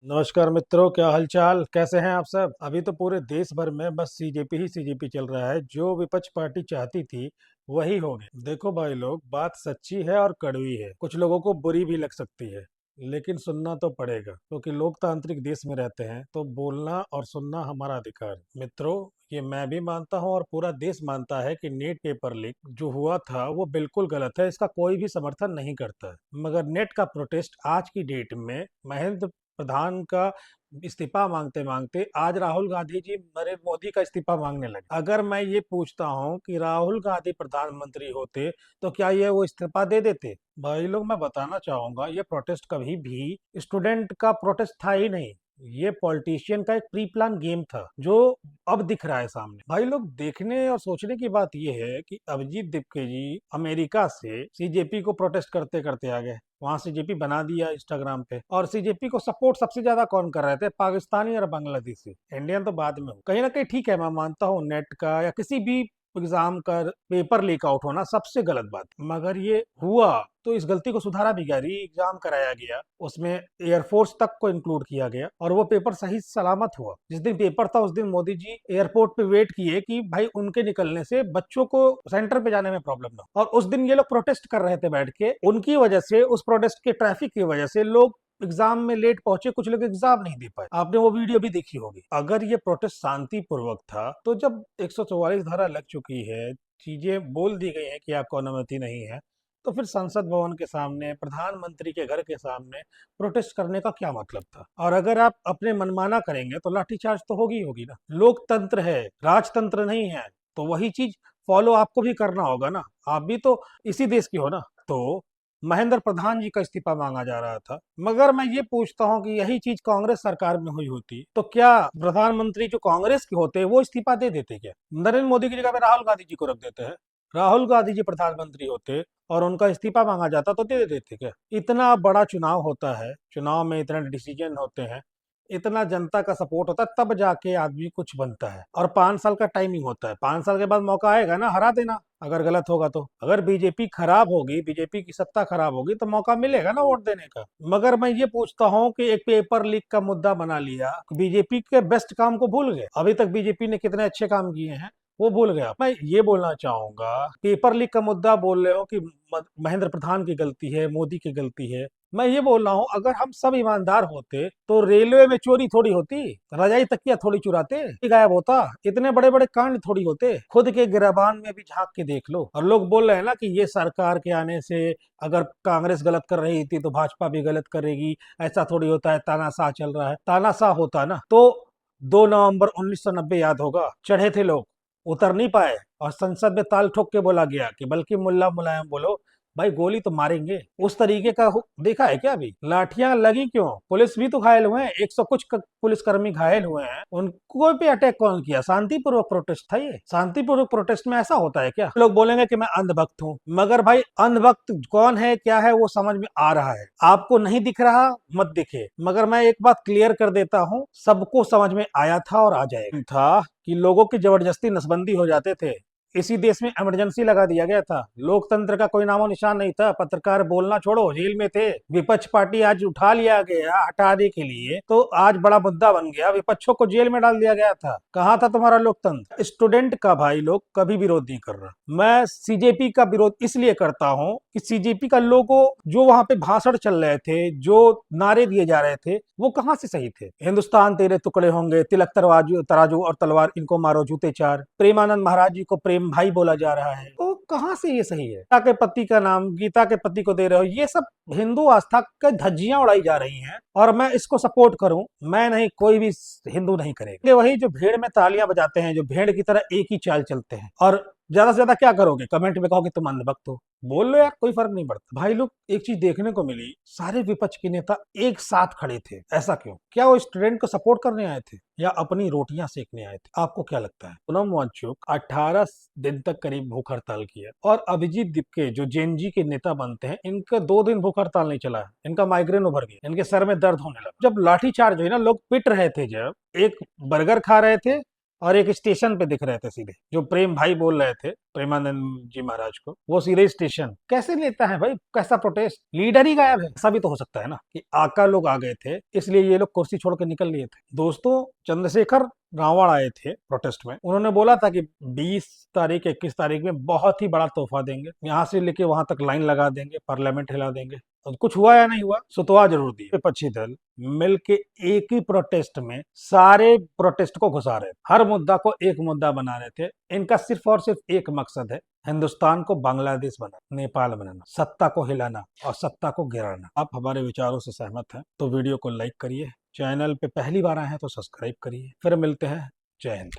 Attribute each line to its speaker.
Speaker 1: नमस्कार मित्रों, क्या हालचाल, कैसे हैं आप सब। अभी तो पूरे देश भर में बस सीजेपी चल रहा है। जो विपक्ष पार्टी चाहती थी वही हो गया। देखो भाई लोग, बात सच्ची है और कड़वी है। कुछ लोगों को बुरी भी लग सकती है, लेकिन सुनना तो पड़ेगा, क्योंकि लोकतांत्रिक देश में रहते हैं तो बोलना और सुनना हमारा अधिकार है। मित्रों, ये मैं भी मानता हूँ और पूरा देश मानता है कि नेट पेपर लीक जो हुआ था वो बिल्कुल गलत है। इसका कोई भी समर्थन नहीं करता है। मगर नेट का प्रोटेस्ट आज की डेट में महेंद्र प्रधान का इस्तीफा मांगते मांगते आज राहुल गांधी जी नरेंद्र मोदी का इस्तीफा मांगने लगे। अगर मैं ये पूछता हूँ कि राहुल गांधी प्रधानमंत्री होते तो क्या ये वो इस्तीफा दे देते। भाई लोग, मैं बताना चाहूंगा, ये प्रोटेस्ट कभी भी स्टूडेंट का प्रोटेस्ट था ही नहीं। ये पॉलिटिशियन का एक प्री प्लान गेम था जो अब दिख रहा है सामने। भाई लोग, देखने और सोचने की बात यह है कि अभिजीत दिपके जी अमेरिका से सीजेपी को प्रोटेस्ट करते करते आ गए। वहां सीजेपी बना दिया इंस्टाग्राम पे। और सीजेपी को सपोर्ट सबसे ज्यादा कौन कर रहे थे? पाकिस्तानी और बांग्लादेशी। इंडियन तो बाद में हो। कहीं ना कहीं ठीक है, मैं मानता हूँ नेट का या किसी भी एग्जाम का पेपर लीक आउट होना सबसे गलत बात है। मगर ये हुआ तो इस गलती को सुधारा भी गया, री एग्जाम कराया गया, उसमें एयरफोर्स तक को इंक्लूड किया गया और वो पेपर सही सलामत हुआ। जिस दिन पेपर था उस दिन मोदी जी एयरपोर्ट पे वेट किए कि भाई उनके निकलने से बच्चों को सेंटर पे जाने में प्रॉब्लम ना हो। और उस दिन ये लोग प्रोटेस्ट कर रहे थे बैठ के। उनकी वजह से, उस प्रोटेस्ट के ट्रैफिक की वजह से लोग एग्जाम में लेट पहुंचे, कुछ लोग एग्जाम नहीं दे पाए। आपने वो वीडियो भी देखी होगी। अगर ये प्रोटेस्ट शांतिपूर्वक था तो जब 144 धारा लग चुकी है, चीजें बोल दी गई है कि आपको अनुमति नहीं है, तो फिर संसद भवन के सामने, प्रधानमंत्री के घर के सामने प्रोटेस्ट करने का क्या मतलब था। और अगर आप अपने मनमाना करेंगे तो लाठीचार्ज तो होगी ना। लोकतंत्र है, राजतंत्र नहीं है। तो वही चीज फॉलो आपको भी करना होगा ना। आप भी तो इसी देश के हो ना। तो महेंद्र प्रधान जी का इस्तीफा मांगा जा रहा था। मगर मैं ये पूछता हूँ कि यही चीज कांग्रेस सरकार में हुई होती तो क्या प्रधानमंत्री जो कांग्रेस के होते वो इस्तीफा दे देते? क्या नरेंद्र मोदी की जगह पे राहुल गांधी जी को रख देते हैं? राहुल गांधी जी प्रधानमंत्री होते और उनका इस्तीफा मांगा जाता तो दे देते क्या? इतना बड़ा चुनाव होता है, चुनाव में इतने डिसीजन होते हैं, इतना जनता का सपोर्ट होता है, तब जाके आदमी कुछ बनता है। और 5 साल का टाइमिंग होता है। 5 साल के बाद मौका आएगा ना हरा देना, अगर गलत होगा तो। अगर बीजेपी खराब होगी, बीजेपी की सत्ता खराब होगी, तो मौका मिलेगा ना वोट देने का। मगर मैं ये पूछता हूँ कि एक पेपर लीक का मुद्दा बना लिया, बीजेपी के बेस्ट काम को भूल गए। अभी तक बीजेपी ने कितने अच्छे काम किए हैं वो भूल गया। मैं ये बोलना चाहूंगा, पेपर लीक का मुद्दा बोल रहे हो कि महेंद्र प्रधान की गलती है, मोदी की गलती है। मैं ये बोल रहा हूँ, अगर हम सब ईमानदार होते तो रेलवे में चोरी थोड़ी होती, रजाई तकिया थोड़ी चुराते, गायब होता, इतने बड़े बड़े कांड थोड़ी होते। खुद के गिरबान में भी झांक के देख लो। और लोग बोल रहे हैं ना कि ये सरकार के आने से अगर कांग्रेस गलत कर रही थी तो भाजपा भी गलत करेगी, ऐसा थोड़ी होता है, तानाशाह चल रहा है। तानाशाह होता ना तो 2 नवंबर 1990 याद होगा, चढ़े थे लोग, उतर नहीं पाए और संसद में ताल ठोक के बोला गया कि बल्कि मुल्ला मुलायम बोलो, भाई गोली तो मारेंगे। उस तरीके का देखा है क्या? अभी लाठियां लगी क्यों? पुलिस भी तो घायल हुए हैं, 100 कुछ पुलिसकर्मी घायल हुए हैं। उनको पे अटैक कौन किया? शांतिपूर्वक प्रोटेस्ट था ये। शांतिपूर्वक प्रोटेस्ट में ऐसा होता है क्या? लोग बोलेंगे कि मैं अंधभक्त हूँ, मगर भाई अंधभक्त कौन है, क्या है, वो समझ में आ रहा है। आपको नहीं दिख रहा, मत दिखे। मगर मैं एक बात क्लियर कर देता हूँ, सबको समझ में आया था और आ जाएगा था कि लोगों की जबरदस्ती नसबंदी हो जाते थे। इसी देश में इमरजेंसी लगा दिया गया था। लोकतंत्र का कोई नामो निशान नहीं था। पत्रकार बोलना छोड़ो, जेल में थे। विपक्ष पार्टी आज उठा लिया गया हटाने के लिए, तो आज बड़ा मुद्दा बन गया। विपक्षों को जेल में डाल दिया गया था। कहाँ था तुम्हारा लोकतंत्र? स्टूडेंट का भाई लोग कभी विरोध नहीं कर रहा। मैं सीजेपी का विरोध इसलिए करता हूँ कि सीजेपी का लोगो, जो वहां पे भाषण चल रहे थे, जो नारे दिए जा रहे थे, वो कहाँ से सही थे? हिंदुस्तान तेरे टुकड़े होंगे, तिलक तराजू तराजू और तलवार इनको मारो जूते चार, प्रेमानंद महाराज जी को प्रेम भाई बोला जा रहा है, तो कहाँ से ये सही है? गीता के पति का नाम गीता के पति को दे रहे हो, ये सब हिंदू आस्था के धज्जियां उड़ाई जा रही हैं। और मैं इसको सपोर्ट करूं, मैं नहीं, कोई भी हिंदू नहीं करेगा। वही जो भीड़ में तालियां बजाते हैं, जो भेड़ की तरह एक ही चाल चलते हैं, और ज्यादा से ज्यादा क्या करोगे? कमेंट में कहोगे तुम अंधभक्त हो, बोल लो यार, कोई फर्क नहीं पड़ता। भाई लोग, एक चीज देखने को मिली, सारे विपक्ष के नेता एक साथ खड़े थे। ऐसा क्यों? क्या वो स्टूडेंट को सपोर्ट करने आए थे या अपनी रोटियां सेकने आए थे? आपको क्या लगता है? पूनम वांगचुक 18 दिन तक करीब भूख हड़ताल किया। और अभिजीत दिपके जो जेएनजी के नेता बनते हैं, इनका 2 दिन भूख हड़ताल नहीं चला है। इनका माइग्रेन उभर गया, इनके सर में दर्द होने लगा। जब लाठीचार्ज हुई ना, लोग पिट रहे थे, जब एक बर्गर खा रहे थे और एक स्टेशन पे दिख रहे थे सीधे, जो प्रेम भाई बोल रहे थे प्रेमानंद जी महाराज को, वो सीधे स्टेशन। कैसे लेता है भाई, कैसा प्रोटेस्ट, लीडर ही गायब है। ऐसा भी तो हो सकता है ना कि आका लोग आ गए थे इसलिए ये लोग कुर्सी छोड़ के निकल लिए थे। दोस्तों, चंद्रशेखर रावण आए थे प्रोटेस्ट में, उन्होंने बोला था कि 20 तारीख 21 तारीख में बहुत ही बड़ा तोहफा देंगे, यहाँ से लेके वहां तक लाइन लगा देंगे, पार्लियामेंट हिला देंगे। और कुछ हुआ या नहीं हुआ, सुतवा जरूर दिए। विपक्षी दल मिलके एक ही प्रोटेस्ट में सारे प्रोटेस्ट को घुसा रहे थे, हर मुद्दा को एक मुद्दा बना रहे थे। इनका सिर्फ और सिर्फ एक मकसद है, हिंदुस्तान को बांग्लादेश बनाना, नेपाल बनाना, सत्ता को हिलाना और सत्ता को गिराना। आप हमारे विचारों से सहमत हैं तो वीडियो को लाइक करिए, चैनल पे पहली बार आए हैं तो सब्सक्राइब करिए। फिर मिलते हैं। जय हिंद।